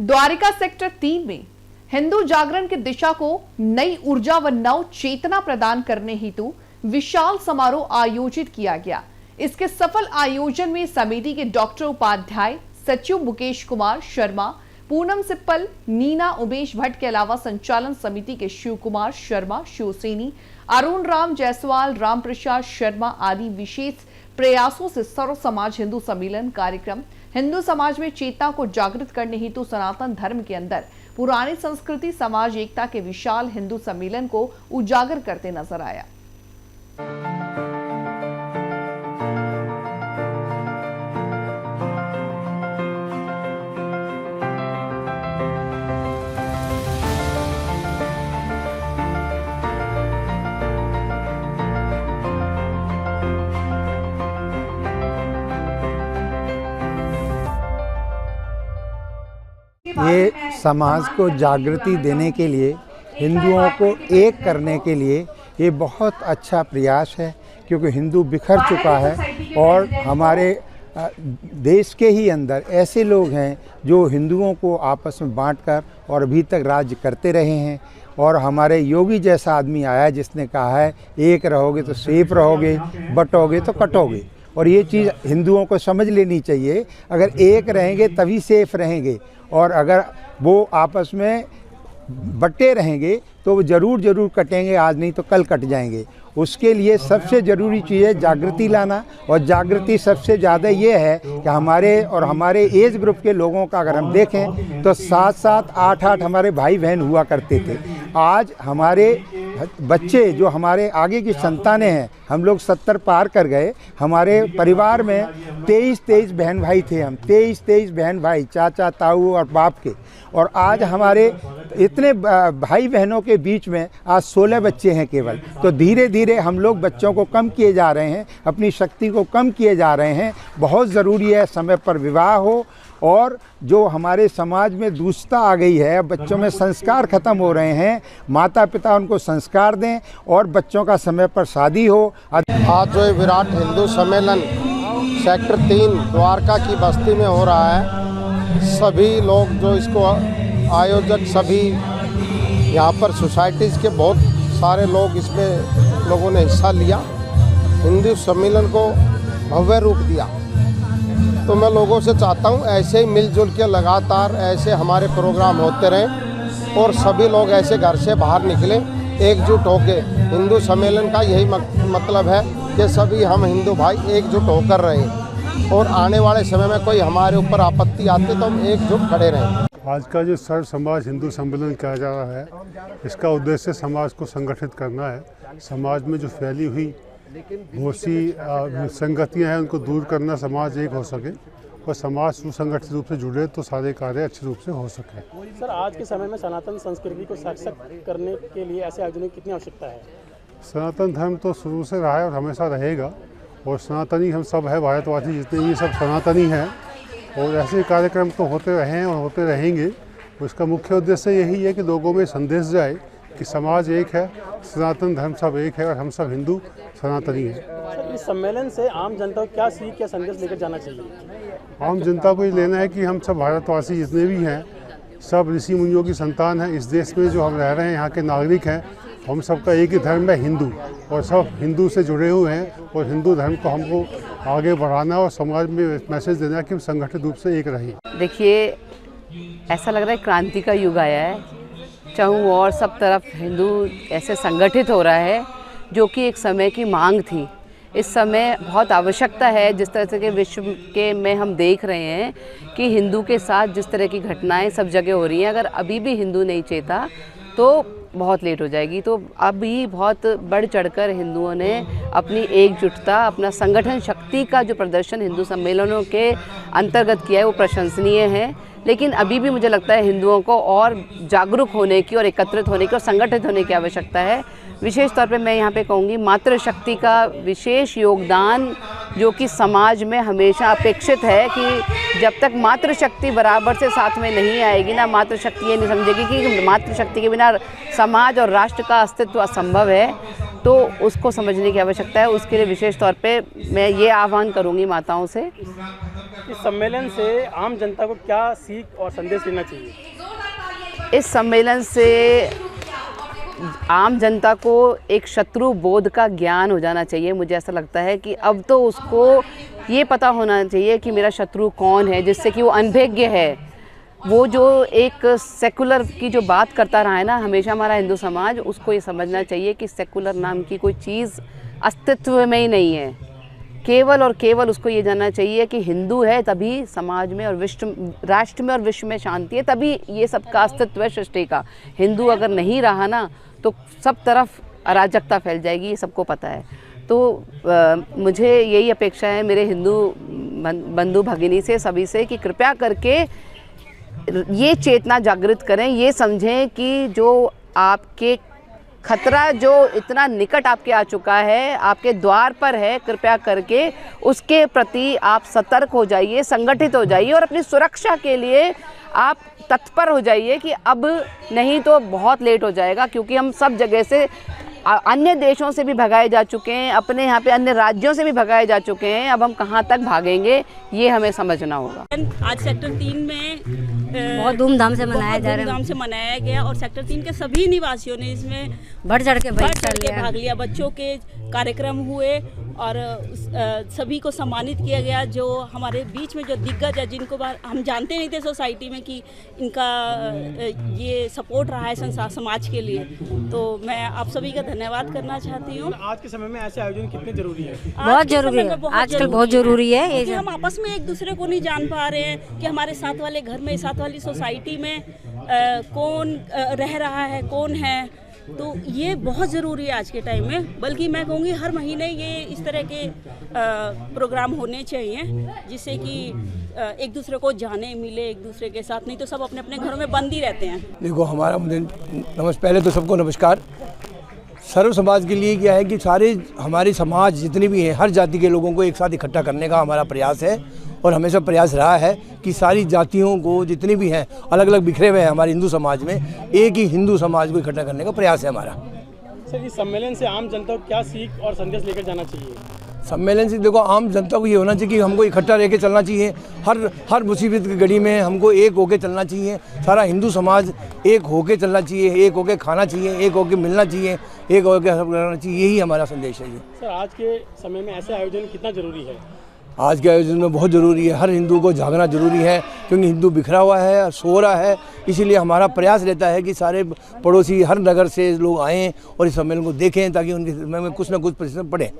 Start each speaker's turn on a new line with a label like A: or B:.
A: Dwarika sector 3 में हिंदू जागरण की दिशा को नई ऊर्जा व नव चेतना प्रदान करने हेतु विशाल समारोह आयोजित किया गया। इसके सफल आयोजन में समिति के डॉक्टर उपाध्याय सचिव मुकेश कुमार शर्मा, पूनम सिप्पल, नीना उमेश भट्ट के अलावा संचालन समिति के शिव कुमार शर्मा, शिवसेनी, अरुण राम जायसवाल, राम प्रसाद शर्मा आदि विशेष प्रयासों से सर्व समाज हिंदू सम्मेलन कार्यक्रम हिंदू समाज में चेतना को जागृत करने हेतु सनातन धर्म के अंदर पुरानी संस्कृति, समाज एकता के विशाल हिंदू सम्मेलन को उजागर करते नजर आया।
B: ये समाज को जागृति देने के लिए, हिंदुओं को एक करने के लिए ये बहुत अच्छा प्रयास है, क्योंकि हिंदू बिखर चुका है और हमारे देश के ही अंदर ऐसे लोग हैं जो हिंदुओं को आपस में बांटकर और अभी तक राज्य करते रहे हैं। और हमारे योगी जैसा आदमी आया जिसने कहा है एक रहोगे तो सेफ रहोगे, बटोगे तो कटोगे। और ये चीज़ हिंदुओं को समझ लेनी चाहिए, अगर एक रहेंगे तभी सेफ रहेंगे, और अगर वो आपस में बटे रहेंगे तो वो ज़रूर कटेंगे, आज नहीं तो कल कट जाएंगे। उसके लिए सबसे ज़रूरी चीज़ है जागृति लाना, और जागृति सबसे ज़्यादा ये है कि हमारे एज ग्रुप के लोगों का अगर हम देखें तो 7-7, 8-8 हमारे भाई बहन हुआ करते थे। आज हमारे बच्चे जो हमारे आगे की संतानें हैं, हम लोग 70 पार कर गए। हमारे परिवार में 23 बहन भाई थे, हम 23 बहन भाई, चाचा ताऊ और बाप के। और आज हमारे इतने भाई बहनों के बीच में आज 16 बच्चे हैं केवल। तो धीरे धीरे हम लोग बच्चों को कम किए जा रहे हैं, अपनी शक्ति को कम किए जा रहे हैं। बहुत ज़रूरी है समय पर विवाह हो, और जो हमारे समाज में दुष्टता आ गई है, बच्चों में संस्कार खत्म हो रहे हैं, माता पिता उनको संस्कार दें और बच्चों का समय पर शादी हो।
C: आज जो विराट हिंदू सम्मेलन सेक्टर 3 द्वारका की बस्ती में हो रहा है, सभी लोग जो इसको आयोजक, सभी यहाँ पर सोसाइटीज़ के बहुत सारे लोग इसमें लोगों ने हिस्सा लिया, हिंदू सम्मेलन को भव्य रूप दिया। तो मैं लोगों से चाहता हूँ ऐसे ही मिलजुल के लगातार ऐसे हमारे प्रोग्राम होते रहें और सभी लोग ऐसे घर से बाहर निकलें एकजुट होके। हिंदू सम्मेलन का यही मतलब है कि सभी हम हिंदू भाई एकजुट होकर रहें, और आने वाले समय में कोई हमारे ऊपर आपत्ति आती तो हम एकजुट खड़े रहें।
D: आज का जो सर्व समाज हिंदू सम्मेलन किया जा रहा है, इसका उद्देश्य समाज को संगठित करना है। समाज में जो फैली हुई बहुत सी संगतियाँ हैं उनको दूर करना, समाज एक हो सके और समाज सुसंगठित रूप से जुड़े तो सारे कार्य अच्छे रूप से हो सके।
E: सर, आज के समय में सनातन संस्कृति को सार्थक करने के लिए ऐसे आयोजनों की कितनी आवश्यकता है?
D: सनातन धर्म तो शुरू से रहा है और हमेशा रहेगा, और सनातनी हम सब है, भारतवासी जितने भी सब सनातनी हैं, और ऐसे कार्यक्रम तो होते रहे हैं और होते रहेंगे। उसका मुख्य उद्देश्य यही है कि लोगों में संदेश जाए कि समाज एक है, सनातन धर्म सब एक है और हम सब हिंदू सनातनी हैं।
E: सर, इस सम्मेलन से आम जनता को क्या सीख, क्या संदेश लेकर जाना चाहिए?
D: आम जनता को ये लेना है कि हम सब भारतवासी जितने भी हैं, सब ऋषि मुनियों की संतान हैं। इस देश में जो हम रह रहे हैं, यहाँ के नागरिक हैं, हम सबका एक ही धर्म है हिंदू, और सब हिंदू से जुड़े हुए हैं, और हिंदू धर्म को हमको आगे बढ़ाना और समाज में मैसेज देना है कि हम संगठित रूप से एक रहें।
F: देखिए, ऐसा लग रहा है क्रांति का युग आया है, चाहूँ और सब तरफ हिंदू ऐसे संगठित हो रहा है, जो कि एक समय की मांग थी। इस समय बहुत आवश्यकता है, जिस तरह से के विश्व के में हम देख रहे हैं कि हिंदू के साथ जिस तरह की घटनाएं सब जगह हो रही हैं, अगर अभी भी हिंदू नहीं चेता तो बहुत लेट हो जाएगी। तो अभी बहुत बढ़ चढ़कर हिंदुओं ने अपनी एकजुटता, अपना संगठन शक्ति का जो प्रदर्शन हिंदू सम्मेलनों के अंतर्गत किया है, वो प्रशंसनीय है। लेकिन अभी भी मुझे लगता है हिंदुओं को और जागरूक होने की और एकत्रित होने की और संगठित होने की आवश्यकता है। विशेष तौर पे मैं यहाँ पे कहूँगी मातृशक्ति का विशेष योगदान, जो कि समाज में हमेशा अपेक्षित है कि जब तक मातृशक्ति बराबर से साथ में नहीं आएगी ना, मातृशक्ति ये नहीं समझेगी कि मातृशक्ति के बिना समाज और राष्ट्र का अस्तित्व असंभव है। तो उसको समझने की आवश्यकता है। उसके लिए विशेष तौर पे मैं ये आह्वान करूँगी माताओं से।
E: इस सम्मेलन से आम जनता को क्या सीख और संदेश लेना चाहिए?
F: इस सम्मेलन से आम जनता को एक शत्रु बोध का ज्ञान हो जाना चाहिए। मुझे ऐसा लगता है कि अब तो उसको ये पता होना चाहिए कि मेरा शत्रु कौन है, जिससे कि वो अनभिज्ञ है। वो जो एक सेकुलर की जो बात करता रहा है ना हमेशा हमारा हिंदू समाज, उसको ये समझना चाहिए कि सेकुलर नाम की कोई चीज़ अस्तित्व में ही नहीं है। केवल और केवल उसको ये जानना चाहिए कि हिंदू है तभी समाज में और राष्ट्र में और विश्व में शांति है, तभी ये सबका अस्तित्व है सृष्टि का। हिंदू अगर नहीं रहा ना तो सब तरफ अराजकता फैल जाएगी, ये सबको पता है। तो मुझे यही अपेक्षा है मेरे हिंदू बंधु भगिनी से, सभी से, कि कृपया करके ये चेतना जागृत करें, ये समझें कि जो आपके खतरा जो इतना निकट आपके आ चुका है, आपके द्वार पर है, कृपया करके उसके प्रति आप सतर्क हो जाइए, संगठित हो जाइए और अपनी सुरक्षा के लिए आप तत्पर हो जाइए कि अब नहीं तो बहुत लेट हो जाएगा। क्योंकि हम सब जगह से अन्य देशों से भी भगाए जा चुके हैं, अपने यहाँ पे अन्य राज्यों से भी भगाए जा चुके हैं। अब हम कहाँ तक भागेंगे ये हमें समझना होगा।
G: आज सेक्टर 3 में
H: बहुत धूमधाम से मनाया जा रहा है।
G: धूमधाम से मनाया गया और सेक्टर 3 के सभी निवासियों ने इसमें
H: बढ़ चढ़ के
G: भाग लिया। बच्चों के कार्यक्रम हुए और सभी को सम्मानित किया गया। जो हमारे बीच में जो दिग्गज है, जिनको हम जानते नहीं थे सोसाइटी में कि इनका ये सपोर्ट रहा है संसार समाज के लिए, तो मैं आप सभी का धन्यवाद करना चाहती हूँ।
E: आज के समय में ऐसे आयोजन कितने जरूरी है?
H: बहुत जरूरी है, आजकल बहुत जरूरी है।
G: क्योंकि हम आपस में एक दूसरे को नहीं जान पा रहे हैं कि हमारे साथ वाले घर में, साथ वाली सोसाइटी में कौन रह रहा है, कौन है। तो ये बहुत ज़रूरी है आज के टाइम में। बल्कि मैं कहूँगी हर महीने ये इस तरह के प्रोग्राम होने चाहिए, जिससे कि एक दूसरे को जाने मिले एक दूसरे के साथ। नहीं तो सब अपने अपने घरों में बंद ही रहते हैं।
I: देखो हमारा पहले तो सबको नमस्कार। सर्व समाज के लिए क्या है कि सारे हमारे समाज जितने भी हैं, हर जाति के लोगों को एक साथ इकट्ठा करने का हमारा प्रयास है और हमेशा प्रयास रहा है कि सारी जातियों को, जितनी भी हैं अलग अलग बिखरे हुए हैं हमारे हिंदू समाज में, एक ही हिंदू समाज को इकट्ठा करने का प्रयास है हमारा।
E: सर, इस सम्मेलन से आम जनता को क्या सीख और संदेश लेकर जाना चाहिए?
I: सम्मेलन से देखो आम जनता को ये होना चाहिए कि हमको इकट्ठा रह के चलना चाहिए। हर मुसीबत की घड़ी में हमको एक होके चलना चाहिए। सारा हिंदू समाज एक होके चलना चाहिए, एक होके खाना चाहिए, एक होके मिलना चाहिए, एक होके सब करना चाहिए। यही हमारा संदेश है। ये
E: सर, आज के समय में ऐसे आयोजन कितना जरूरी है?
I: आज के आयोजन में बहुत ज़रूरी है। हर हिंदू को जागना जरूरी है, क्योंकि हिंदू बिखरा हुआ है, सो रहा है। इसीलिए हमारा प्रयास रहता है कि सारे पड़ोसी हर नगर से लोग आएँ और इस सम्मेलन को देखें, ताकि उनके समय में कुछ ना कुछ परिश्रम पड़े।